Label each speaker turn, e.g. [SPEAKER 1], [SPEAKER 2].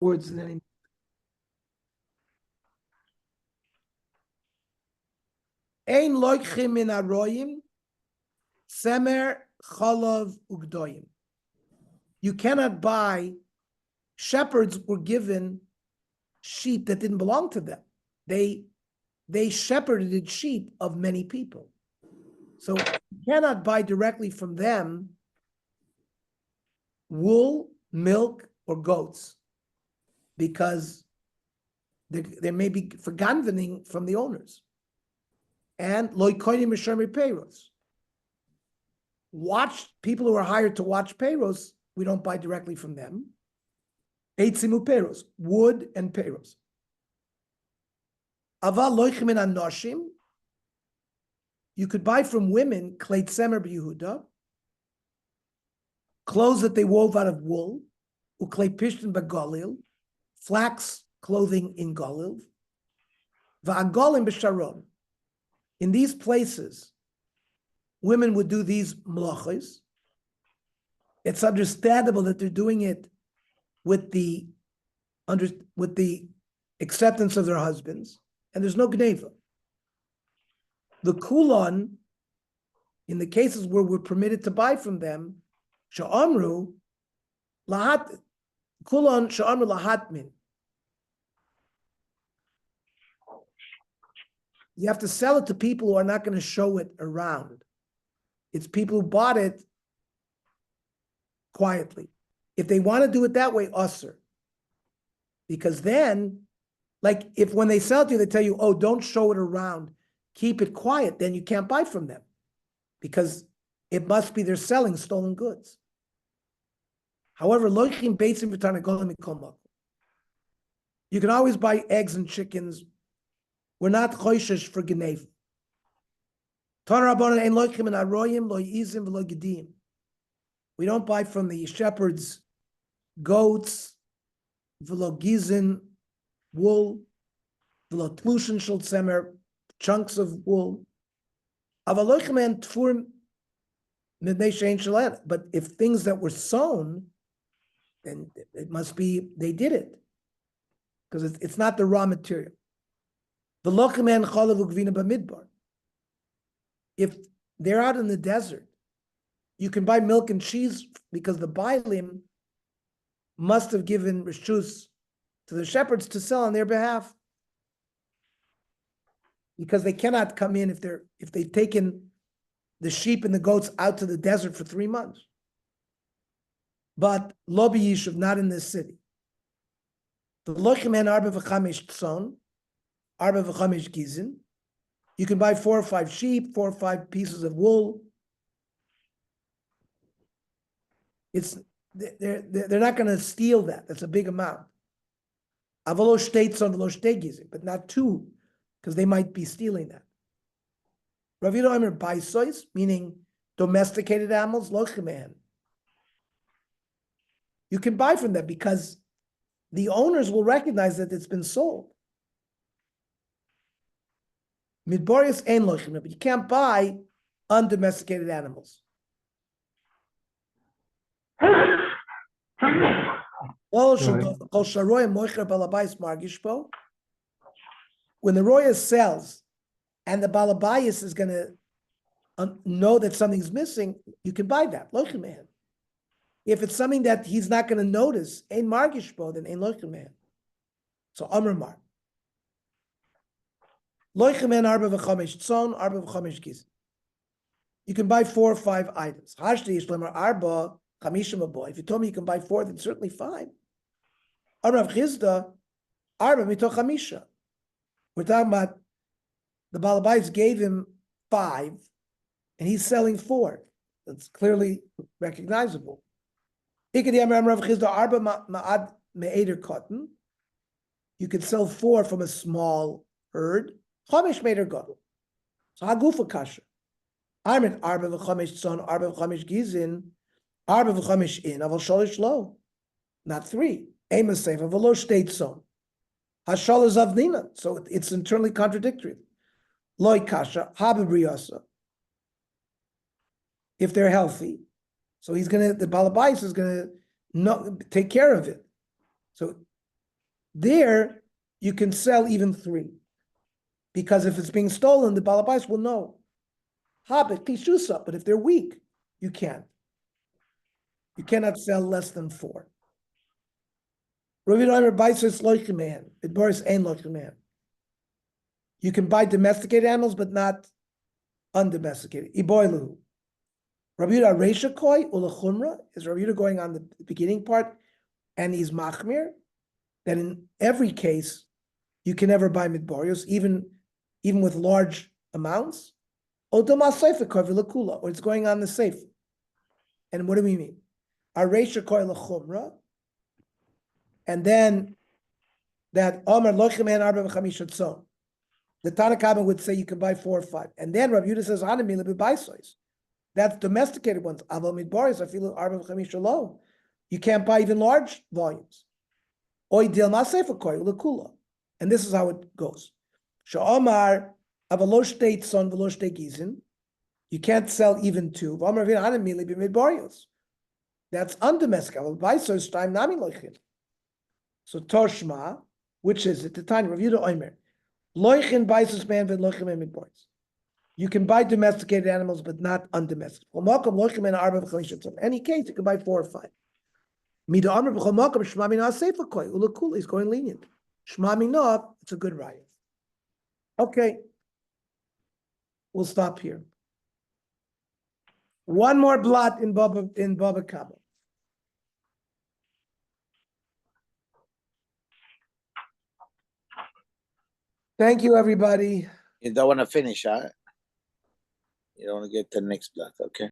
[SPEAKER 1] words in any. Ein loichim min aroyim, semer chalav ugdoyim. You cannot buy. Shepherds were given sheep that didn't belong to them. They shepherded sheep of many people. So you cannot buy directly from them wool, milk, or goats, because there may be verganvening from the owners. And loikonim mishamri peiros. People who are hired to watch peiros, we don't buy directly from them. Eitzimu peiros, wood and peiros. Aval loichim in anoshim. You could buy from women kleit semer b'Yehuda, clothes that they wove out of wool, ukleit pishtin b'Galil, flax clothing in Galil, va'agolim b'Sharon. In these places, women would do these malachos. It's understandable that they're doing it with the acceptance of their husbands, and there's no gneva. The kulon, in the cases where we're permitted to buy from them, sha'amru lahat kulon sha'amru lahatmin. You have to sell it to people who are not going to show it around. It's people who bought it quietly. If they want to do it that way, usher. Because then, like if when they sell it to you, they tell you, oh, don't show it around, keep it quiet, then you can't buy from them. Because it must be they're selling stolen goods. However, you can always buy eggs and chickens. We're not choishesh for Geneva. We don't buy from the shepherds goats, velogizin, wool, velotlushin shel tzemer, chunks of wool. But if things that were sewn, then it must be they did it, because it's not the raw material. If they're out in the desert, you can buy milk and cheese because the Bailim must have given rishus to the shepherds to sell on their behalf, because they cannot come in if they've taken the sheep and the goats out to the desert for 3 months. But lo b'yishuv, not in this city. The lochimen arba v'chamesh tzon, arba v'chamesh gizin. You can buy 4 or 5 sheep, 4 or 5 pieces of wool. They're not going to steal that. That's a big amount. Avalo shtei tzon v'lo shtei gizin, but not 2, because they might be stealing that. Rav Yehuda Omer baisois, meaning domesticated animals, lochimen. You can buy from them because the owners will recognize that it's been sold. Midborius ein lochimen, but you can't buy undomesticated animals. When the roya sells and the balabayas is going to know that something's missing, you can buy that. Lochimen. If it's something that he's not going to notice, ein margishbo, then ein lochimen. So Amr Mar. Lochimen arba v'chamesh tzon, arba v'chamesh giz. You can buy 4 or 5 items. Hashli yishlemer arba chamishim aboy. If you told me you can buy 4, then certainly 5. Arav Chizda arba mitoch chamisha. We're talking about the Balabais gave him 5, and he's selling 4. That's clearly recognizable. You could sell 4 from a small herd. So hagufa kasha. Armin arba v'chamesh tzon, arba v'chamesh gizin, arba v'chamesh in, aval sholish lo. Not 3. Ema sefer v'lo shtei tzon. Hashal is avnina, so it's internally contradictory. Loi kasha, habibriyasa. If they're healthy, so the balabais is gonna take care of it. So There, you can sell even 3. Because if it's being stolen, the balabais will know. Habit, pishusa, but if they're weak, you can't. You cannot sell less than 4. You can buy domesticated animals, but not undomesticated. Iboilu. Rabbi Yehuda Reisha Koi Ulachumra, is Rabbi Yehuda going on the beginning part, and he's machmir, that in every case you can never buy midbarios, even with large amounts. Or it's going on the safe. And what do we mean? A Reisha Koi Lachumra, and then that Omer Lochem and Arba V'chamisha Tzon. The Tanakh would say you can buy 4 or 5, and then Rabbi Yehuda says Hanami lebibaisos. That's domesticated ones. Aval midbaris, I feel Arba V'chamisha lo. You can't buy even large volumes. Oy dil masefa koy lekula, and this is how it goes. Sha'omar avalosh state son velosh gizin. You can't sell even 2. V'amar v'in Hanami lebibaisos. That's undomesticated. Aval baisos time nami loichin. So Toshma, which is it? The time Rabbi Yehuda Omer. Loichin baisos man ven loichin man midbaris. You can buy domesticated animals, but not undomesticated. In any case, you can buy 4 or 5. He's going lenient. It's a good riot. Okay, we'll stop here. One more blot in Bava Kama. Thank you, everybody.
[SPEAKER 2] You don't want to finish, huh? You don't want to get to the next block, okay?